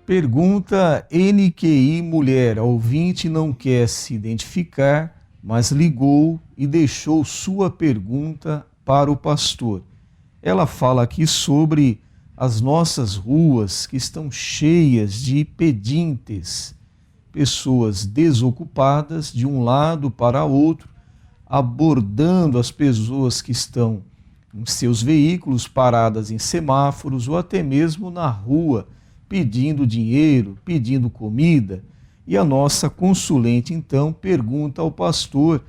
Pergunta NQI Mulher. A ouvinte não quer se identificar, mas ligou e deixou sua pergunta para o pastor. Ela fala aqui sobre as nossas ruas que estão cheias de pedintes, pessoas desocupadas de um lado para outro, abordando as pessoas que estão em seus veículos paradas em semáforos ou até mesmo na rua, pedindo dinheiro, pedindo comida. E a nossa consulente então pergunta ao pastor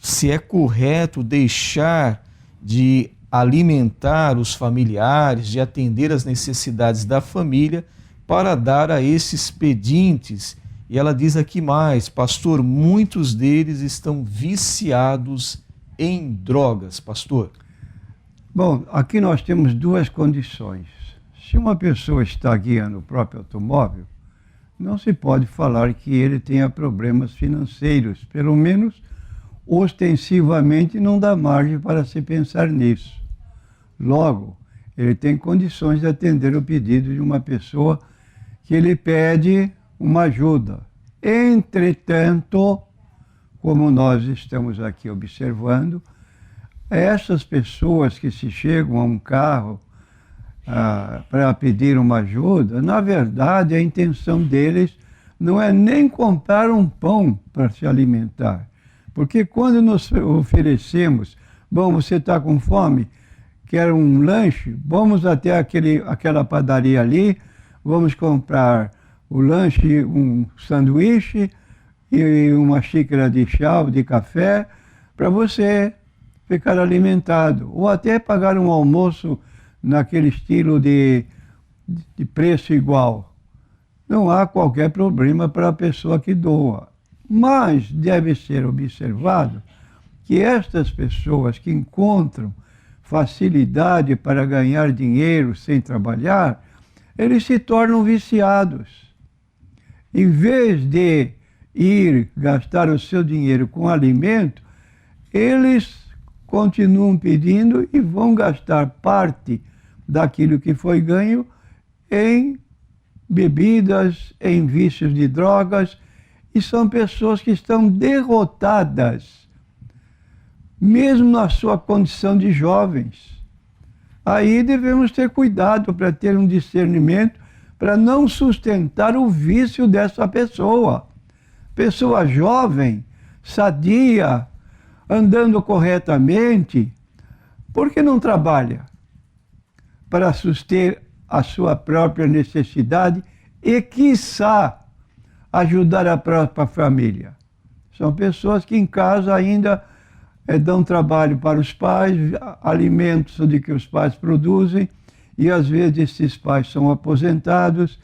se é correto deixar de alimentar os familiares, de atender às necessidades da família para dar a esses pedintes. E ela diz aqui mais: pastor, muitos deles estão viciados em drogas, pastor. Bom, aqui nós temos duas condições. Se uma pessoa está guiando o próprio automóvel, não se pode falar que ele tenha problemas financeiros, pelo menos ostensivamente não dá margem para se pensar nisso. Logo, ele tem condições de atender o pedido de uma pessoa que ele pede uma ajuda. Entretanto, como nós estamos aqui observando, essas pessoas que se chegam a um carro para pedir uma ajuda, na verdade a intenção deles não é nem comprar um pão para se alimentar. Porque quando nos oferecemos, bom, você está com fome, quer um lanche, vamos até aquela padaria ali, vamos comprar o lanche, um sanduíche e uma xícara de chá ou de café para você ficar alimentado, ou até pagar um almoço naquele estilo de preço igual. Não há qualquer problema para a pessoa que doa. Mas deve ser observado que estas pessoas que encontram facilidade para ganhar dinheiro sem trabalhar, eles se tornam viciados. Em vez de ir gastar o seu dinheiro com alimento, eles continuam pedindo e vão gastar parte daquilo que foi ganho em bebidas, em vícios de drogas, e são pessoas que estão derrotadas, mesmo na sua condição de jovens. Aí devemos ter cuidado para ter um discernimento, para não sustentar o vício dessa pessoa. Pessoa jovem, sadia, andando corretamente, por que não trabalha para suster a sua própria necessidade e, quiçá, ajudar a própria família? São pessoas que em casa ainda dão trabalho para os pais, alimentos de que os pais produzem, e às vezes esses pais são aposentados,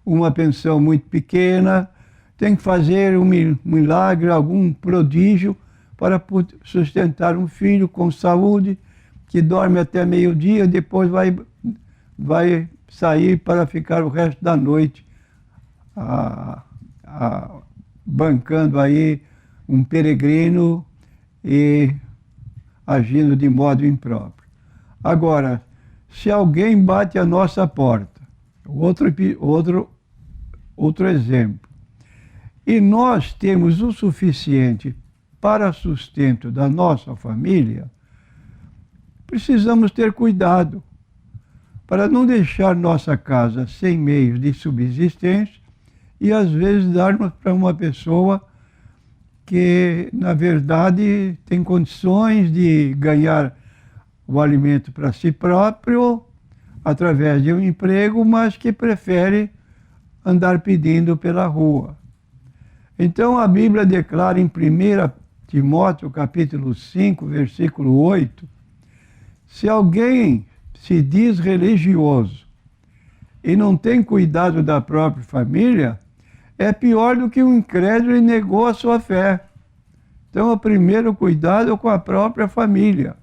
uma pensão muito pequena, tem que fazer um milagre, algum prodígio para sustentar um filho com saúde, que dorme até meio-dia, depois vai sair para ficar o resto da noite bancando aí um peregrino e agindo de modo impróprio. Agora, se alguém bate a nossa porta, outro exemplo, e nós temos o suficiente para sustento da nossa família, precisamos ter cuidado para não deixar nossa casa sem meios de subsistência e às vezes darmos para uma pessoa que, na verdade, tem condições de ganhar o alimento para si próprio através de um emprego, mas que prefere andar pedindo pela rua. Então a Bíblia declara em 1 Timóteo capítulo 5, versículo 8, se alguém se diz religioso e não tem cuidado da própria família, é pior do que um incrédulo e negou a sua fé. Então, o primeiro cuidado é com a própria família.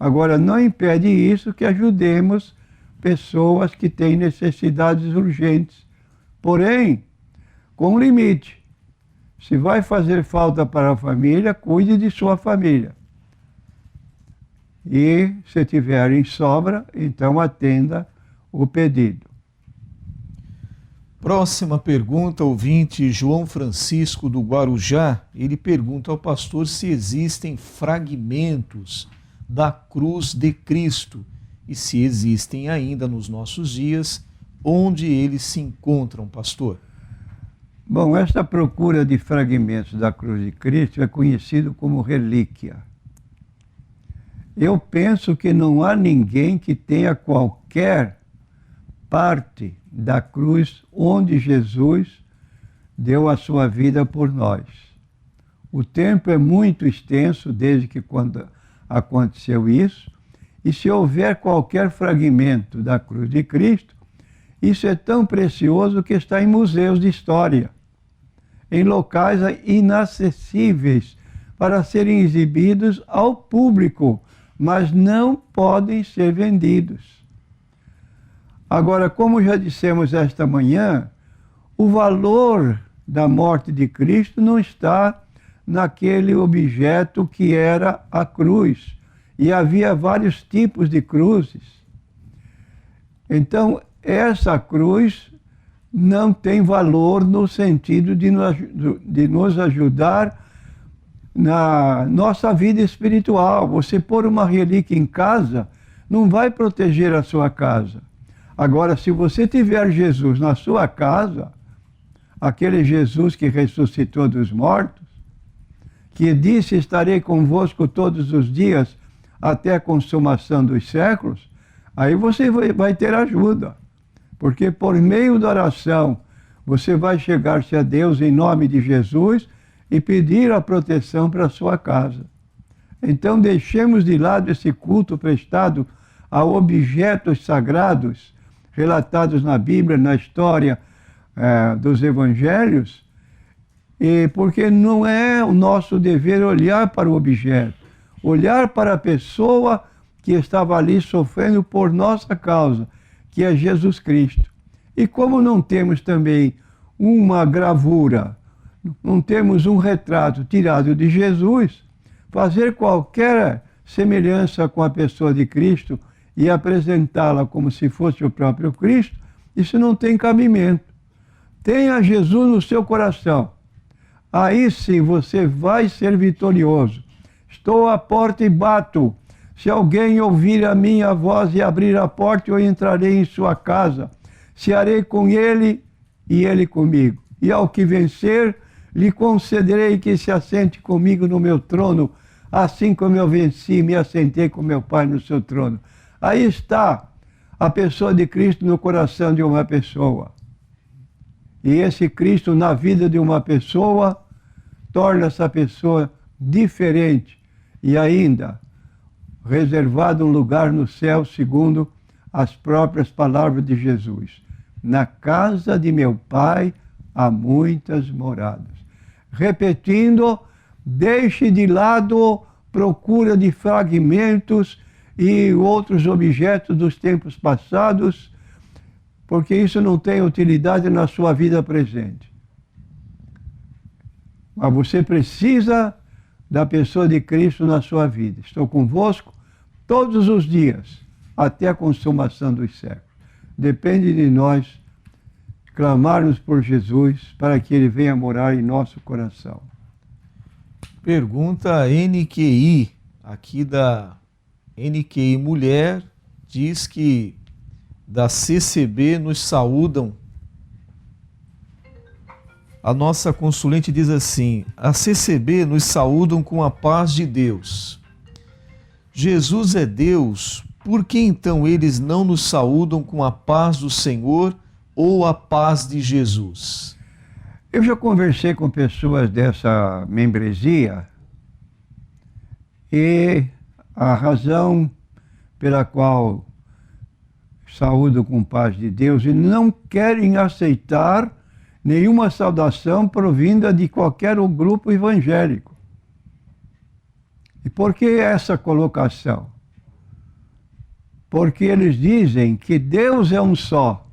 Agora, não impede isso que ajudemos pessoas que têm necessidades urgentes. Porém, com limite. Se vai fazer falta para a família, cuide de sua família. E, se tiver em sobra, então atenda o pedido. Próxima pergunta, ouvinte João Francisco do Guarujá. Ele pergunta ao pastor se existem fragmentos da cruz de Cristo e se existem ainda nos nossos dias, onde eles se encontram, pastor. Bom, esta procura de fragmentos da cruz de Cristo é conhecido como relíquia. Eu penso que não há ninguém que tenha qualquer parte da cruz onde Jesus deu a sua vida por nós. O tempo é muito extenso desde que quando aconteceu isso, e se houver qualquer fragmento da cruz de Cristo, isso é tão precioso que está em museus de história, em locais inacessíveis para serem exibidos ao público, mas não podem ser vendidos. Agora, como já dissemos esta manhã, o valor da morte de Cristo não está naquele objeto que era a cruz. E havia vários tipos de cruzes. Então, essa cruz não tem valor no sentido de nos ajudar na nossa vida espiritual. Você pôr uma relíquia em casa não vai proteger a sua casa. Agora, se você tiver Jesus na sua casa, aquele Jesus que ressuscitou dos mortos, que disse: estarei convosco todos os dias até a consumação dos séculos, aí você vai ter ajuda. Porque por meio da oração, você vai chegar-se a Deus em nome de Jesus e pedir a proteção para a sua casa. Então, deixemos de lado esse culto prestado a objetos sagrados relatados na Bíblia, na história dos evangelhos, porque não é o nosso dever olhar para o objeto, olhar para a pessoa que estava ali sofrendo por nossa causa, que é Jesus Cristo. E como não temos também uma gravura, não temos um retrato tirado de Jesus, fazer qualquer semelhança com a pessoa de Cristo e apresentá-la como se fosse o próprio Cristo, isso não tem cabimento. Tenha Jesus no seu coração. Aí sim você vai ser vitorioso. Estou à porta e bato. Se alguém ouvir a minha voz e abrir a porta, eu entrarei em sua casa. Cearei com ele e ele comigo. E ao que vencer, lhe concederei que se assente comigo no meu trono, assim como eu venci e me assentei com meu Pai no seu trono. Aí está a pessoa de Cristo no coração de uma pessoa. E esse Cristo na vida de uma pessoa torna essa pessoa diferente e ainda reservado um lugar no céu segundo as próprias palavras de Jesus. Na casa de meu Pai há muitas moradas. Repetindo, deixe de lado procura de fragmentos e outros objetos dos tempos passados, porque isso não tem utilidade na sua vida presente. Mas você precisa da pessoa de Cristo na sua vida. Estou convosco todos os dias, até a consumação dos séculos. Depende de nós clamarmos por Jesus para que Ele venha morar em nosso coração. Pergunta NQI, aqui da NQI Mulher, diz que da CCB nos saúdam. A nossa consulente diz assim: a CCB nos saúdam com a paz de Deus. Jesus é Deus, por que então eles não nos saúdam com a paz do Senhor ou a paz de Jesus? Eu já conversei com pessoas dessa membresia e a razão pela qual saúdam com paz de Deus e não querem aceitar nenhuma saudação provinda de qualquer grupo evangélico. E por que essa colocação? Porque eles dizem que Deus é um só,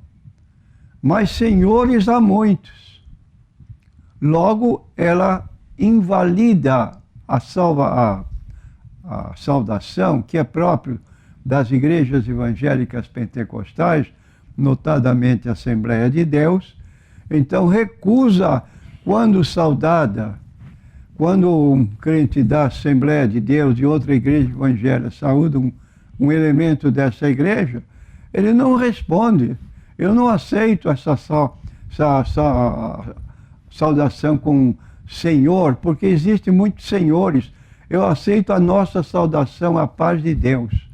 mas senhores há muitos. Logo, ela invalida a saudação que é próprio das igrejas evangélicas pentecostais, notadamente a Assembleia de Deus, Então recusa quando saudada, quando um crente da Assembleia de Deus de outra igreja evangélica saúda um elemento dessa igreja, ele não responde. Eu não aceito essa saudação com Senhor, porque existem muitos senhores. Eu aceito a nossa saudação, a paz de Deus.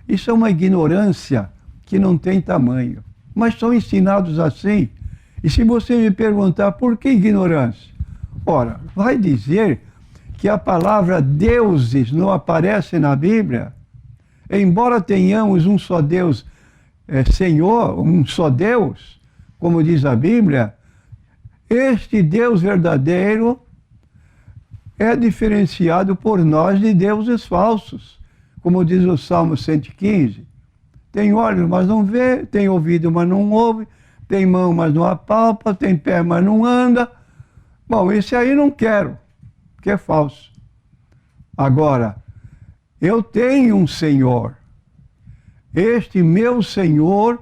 Isso é uma ignorância que não tem tamanho. Mas são ensinados assim. E se você me perguntar por que ignorância? Ora, vai dizer que a palavra deuses não aparece na Bíblia? Embora tenhamos um só Deus, Senhor, um só Deus, como diz a Bíblia, este Deus verdadeiro é diferenciado por nós de deuses falsos, como diz o Salmo 115. Tem olhos, mas não vê, tem ouvido, mas não ouve, tem mão, mas não apalpa, tem pé, mas não anda. Bom, esse aí não quero, porque é falso. Agora, eu tenho um Senhor. Este meu Senhor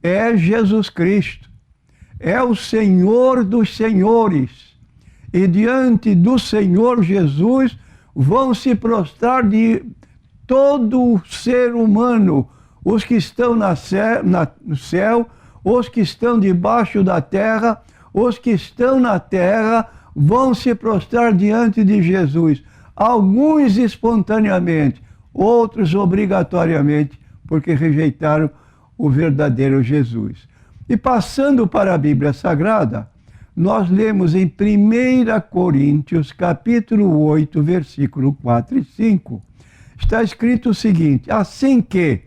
é Jesus Cristo. É o Senhor dos senhores. E diante do Senhor Jesus vão se prostrar de todo ser humano, os que estão no céu, os que estão debaixo da terra, os que estão na terra vão se prostrar diante de Jesus. Alguns espontaneamente, outros obrigatoriamente, porque rejeitaram o verdadeiro Jesus. E passando para a Bíblia Sagrada, nós lemos em 1 Coríntios, capítulo 8, versículo 4 e 5, está escrito o seguinte: assim que,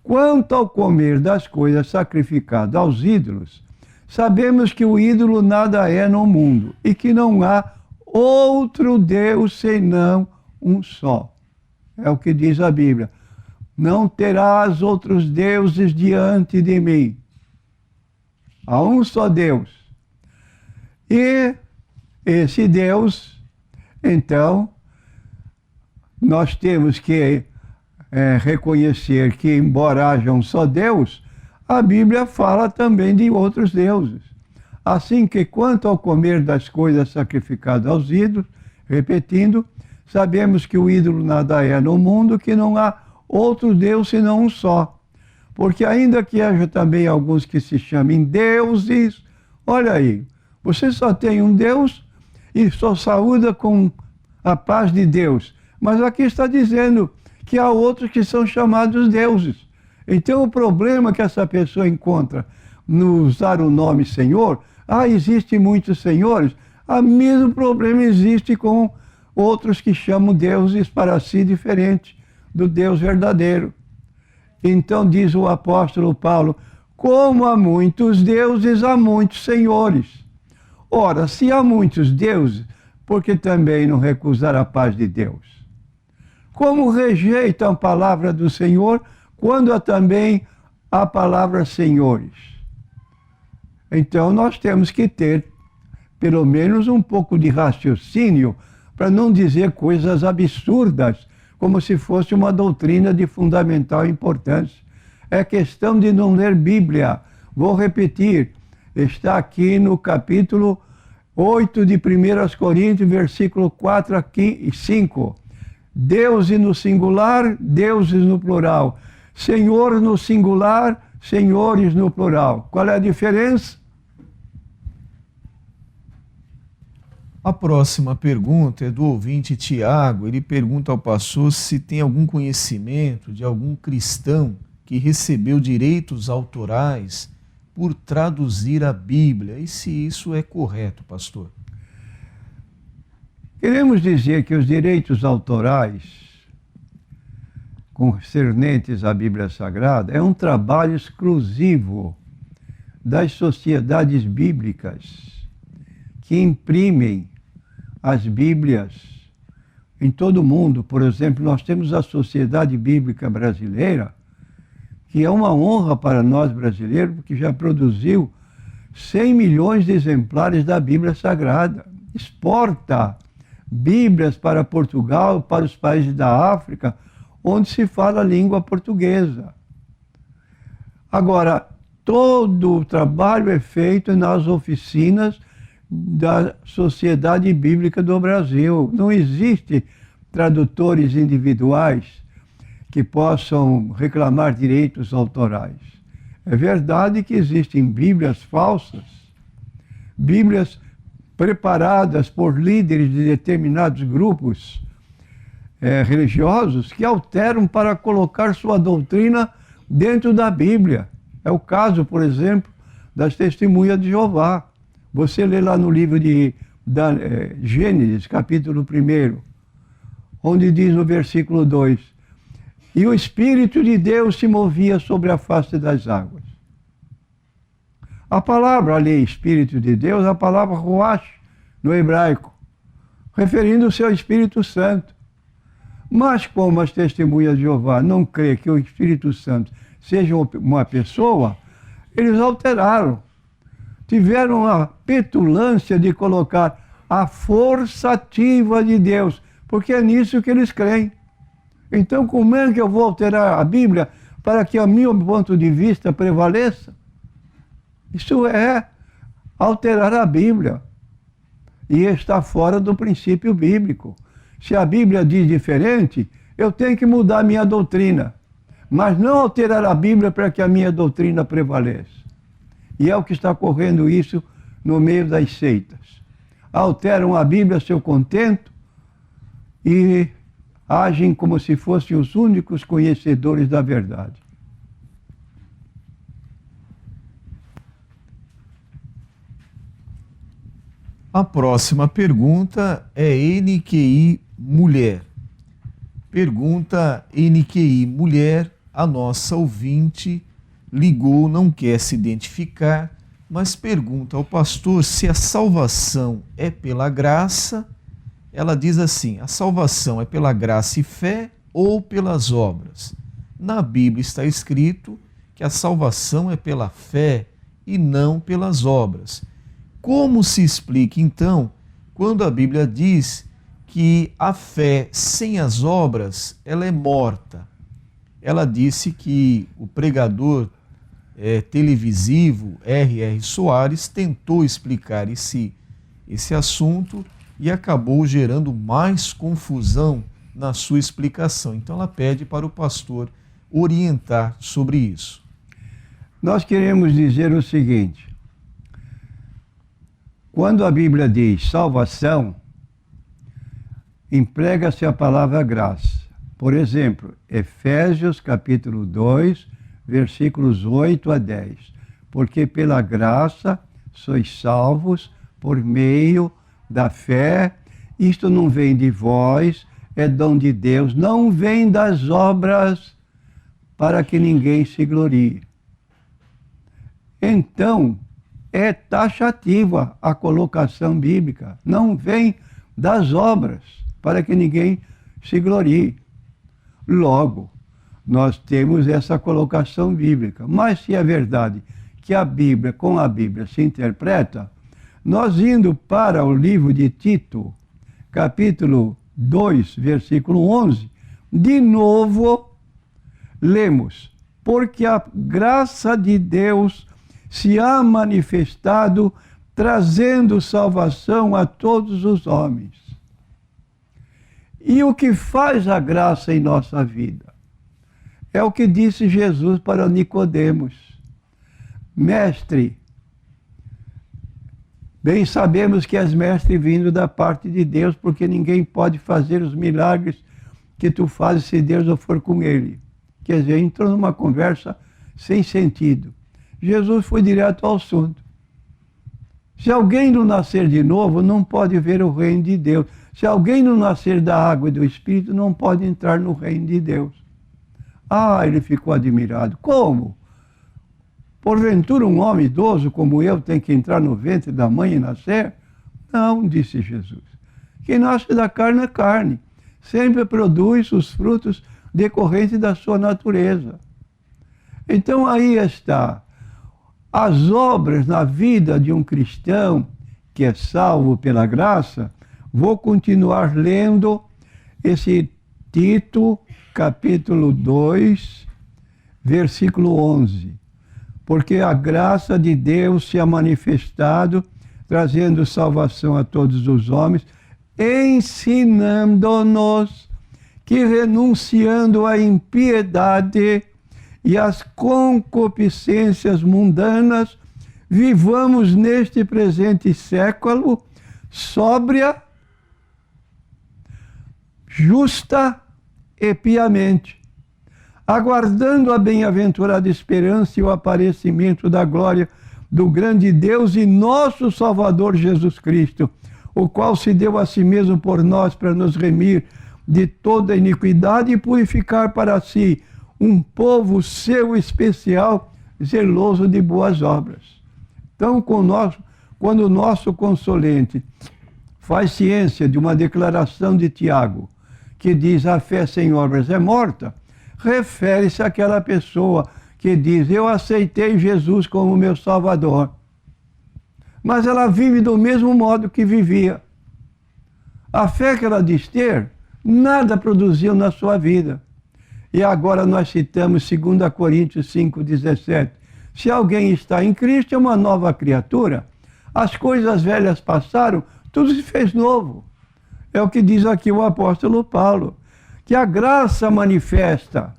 quanto ao comer das coisas sacrificadas aos ídolos, sabemos que o ídolo nada é no mundo e que não há outro Deus senão um só. É o que diz a Bíblia. Não terás outros deuses diante de mim. Há um só Deus. E esse Deus, então, nós temos que reconhecer que, embora haja um só Deus, a Bíblia fala também de outros deuses. Assim que, quanto ao comer das coisas sacrificadas aos ídolos, repetindo, sabemos que o ídolo nada é no mundo, que não há outro Deus senão um só. Porque ainda que haja também alguns que se chamem deuses, olha aí, você só tem um Deus e só saúda com a paz de Deus. Mas aqui está dizendo que há outros que são chamados deuses. Então o problema que essa pessoa encontra no usar o nome Senhor, existem muitos senhores, o mesmo problema existe com outros que chamam deuses para si diferente do Deus verdadeiro. Então diz o apóstolo Paulo, como há muitos deuses, há muitos senhores. Ora, se há muitos deuses, por que também não recusar a paz de Deus? Como rejeitam a palavra do Senhor, quando há também a palavra senhores? Então nós temos que ter, pelo menos, um pouco de raciocínio, para não dizer coisas absurdas, como se fosse uma doutrina de fundamental importância. É questão de não ler Bíblia. Vou repetir, está aqui no capítulo 8 de 1 Coríntios, versículo 4 e 5. Deuses no singular, deuses no plural. Senhor no singular, senhores no plural. Qual é a diferença? A próxima pergunta é do ouvinte Tiago. Ele pergunta ao pastor se tem algum conhecimento de algum cristão que recebeu direitos autorais por traduzir a Bíblia, e se isso é correto, pastor. Queremos dizer que os direitos autorais concernentes à Bíblia Sagrada é um trabalho exclusivo das sociedades bíblicas que imprimem as Bíblias em todo o mundo. Por exemplo, nós temos a Sociedade Bíblica Brasileira, que é uma honra para nós brasileiros, porque já produziu 100 milhões de exemplares da Bíblia Sagrada. Exporta Bíblias para Portugal, para os países da África, onde se fala a língua portuguesa. Agora, todo o trabalho é feito nas oficinas da Sociedade Bíblica do Brasil. Não existe tradutores individuais que possam reclamar direitos autorais. É verdade que existem Bíblias falsas, Bíblias preparadas por líderes de determinados grupos religiosos que alteram para colocar sua doutrina dentro da Bíblia. É o caso, por exemplo, das Testemunhas de Jeová. Você lê lá no livro de Gênesis, capítulo 1, onde diz no versículo 2, e o Espírito de Deus se movia sobre a face das águas. A palavra ali, Espírito de Deus, a palavra Ruach, no hebraico, referindo-se ao Espírito Santo. Mas como as Testemunhas de Jeová não creem que o Espírito Santo seja uma pessoa, eles alteraram. Tiveram a petulância de colocar a força ativa de Deus, porque é nisso que eles creem. Então, como é que eu vou alterar a Bíblia para que o meu ponto de vista prevaleça? Isso é alterar a Bíblia. E está fora do princípio bíblico. Se a Bíblia diz diferente, eu tenho que mudar a minha doutrina. Mas não alterar a Bíblia para que a minha doutrina prevaleça. E é o que está ocorrendo isso no meio das seitas. Alteram a Bíblia a seu contento e agem como se fossem os únicos conhecedores da verdade. A próxima pergunta é NQI Mulher. Pergunta NQI Mulher, a nossa ouvinte ligou, não quer se identificar, mas pergunta ao pastor se a salvação é pela graça. Ela diz assim: a salvação é pela graça e fé ou pelas obras? Na Bíblia está escrito que a salvação é pela fé e não pelas obras. Como se explica, então, quando a Bíblia diz que a fé sem as obras, ela é morta? Ela disse que o pregador televisivo R.R. Soares tentou explicar esse assunto e acabou gerando mais confusão na sua explicação. Então ela pede para o pastor orientar sobre isso. Nós queremos dizer o seguinte: quando a Bíblia diz salvação, emprega-se a palavra graça. Por exemplo, Efésios capítulo 2, versículos 8 a 10. Porque pela graça sois salvos por meio da fé. Isto não vem de vós, é dom de Deus, não vem das obras, para que ninguém se glorie. Então, é taxativa a colocação bíblica. Não vem das obras, para que ninguém se glorie. Logo, nós temos essa colocação bíblica. Mas se é verdade que a Bíblia, com a Bíblia, se interpreta, nós indo para o livro de Tito, capítulo 2, versículo 11, de novo, lemos: porque a graça de Deus se há manifestado, trazendo salvação a todos os homens. E o que faz a graça em nossa vida? É o que disse Jesus para Nicodemos: mestre, bem sabemos que és mestre vindo da parte de Deus, porque ninguém pode fazer os milagres que tu fazes se Deus não for com ele. Quer dizer, entrou numa conversa sem sentido. Jesus foi direto ao assunto. Se alguém não nascer de novo, não pode ver o reino de Deus. Se alguém não nascer da água e do Espírito, não pode entrar no reino de Deus. Ah, ele ficou admirado. Como? Porventura um homem idoso como eu tem que entrar no ventre da mãe e nascer? Não, disse Jesus. Quem nasce da carne é carne. Sempre produz os frutos decorrentes da sua natureza. Então aí está. As obras na vida de um cristão que é salvo pela graça, vou continuar lendo esse Tito, capítulo 2, versículo 11. porque a graça de Deus se ha manifestado, trazendo salvação a todos os homens, ensinando-nos que, renunciando à impiedade e às concupiscências mundanas, vivamos neste presente século sóbria, justa e piamente, aguardando a bem-aventurada esperança e o aparecimento da glória do grande Deus e nosso Salvador Jesus Cristo, o qual se deu a si mesmo por nós para nos remir de toda iniquidade e purificar para si um povo seu especial, zeloso de boas obras. Então, quando o nosso consolente faz ciência de uma declaração de Tiago, que diz a fé sem obras é morta, refere-se àquela pessoa que diz, eu aceitei Jesus como meu Salvador, mas ela vive do mesmo modo que vivia. A fé que ela diz ter, nada produziu na sua vida. E agora nós citamos 2 Coríntios 5,17. Se alguém está em Cristo, é uma nova criatura. As coisas velhas passaram, tudo se fez novo. É o que diz aqui o apóstolo Paulo, que a graça manifesta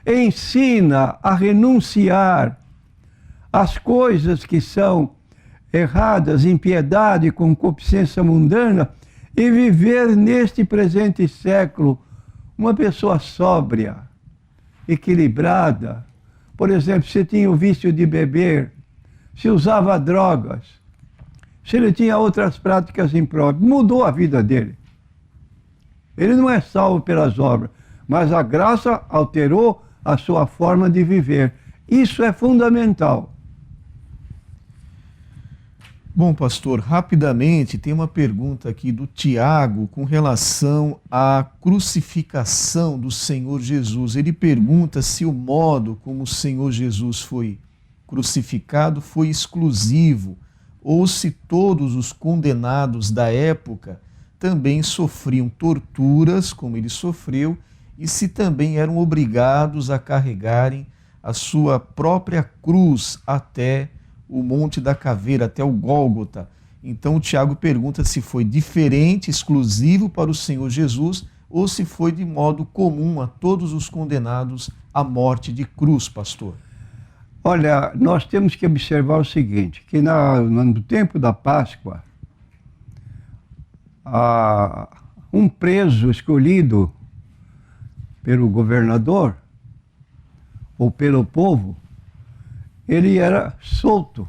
ensina a renunciar às coisas que são erradas, impiedade, concupiscência mundana, e viver neste presente século uma pessoa sóbria, equilibrada. Por exemplo, se tinha o vício de beber, se usava drogas, se ele tinha outras práticas impróprias, mudou a vida dele. Ele não é salvo pelas obras, mas a graça alterou a sua forma de viver. Isso é fundamental. Bom, pastor, rapidamente tem uma pergunta aqui do Tiago com relação à crucificação do Senhor Jesus. Ele pergunta se o modo como o Senhor Jesus foi crucificado foi exclusivo ou se todos os condenados da época também sofriam torturas, como ele sofreu, e se também eram obrigados a carregarem a sua própria cruz até o Monte da Caveira, até o Gólgota. Então o Tiago pergunta se foi diferente, exclusivo para o Senhor Jesus, ou se foi de modo comum a todos os condenados à morte de cruz, pastor. Olha, nós temos que observar o seguinte, que no tempo da Páscoa, um preso escolhido pelo governador ou pelo povo, ele era solto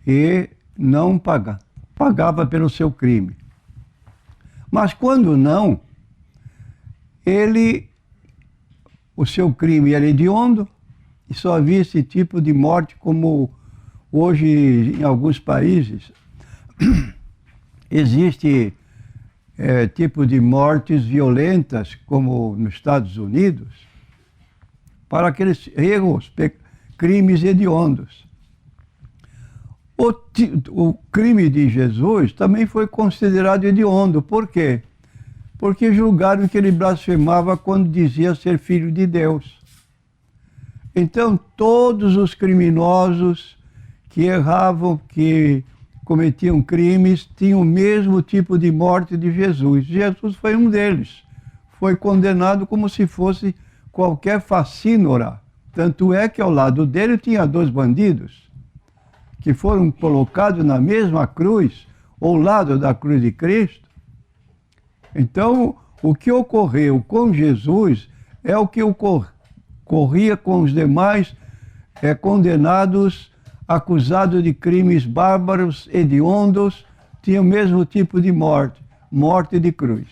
e não pagava pelo seu crime. Mas quando não, o seu crime era hediondo e só havia esse tipo de morte como hoje em alguns países existe tipo de mortes violentas como nos Estados Unidos para aqueles erros, crimes hediondos. O crime de Jesus também foi considerado hediondo. Por quê? Porque julgaram que ele blasfemava quando dizia ser filho de Deus. Então, todos os criminosos que erravam, que cometiam crimes, tinham o mesmo tipo de morte de Jesus. Jesus foi um deles. Foi condenado como se fosse qualquer facínora. Tanto é que ao lado dele tinha 2 bandidos que foram colocados na mesma cruz, ao lado da cruz de Cristo. Então, o que ocorreu com Jesus é o que ocorria com os demais condenados, acusados de crimes bárbaros, hediondos, tinham o mesmo tipo de morte, morte de cruz.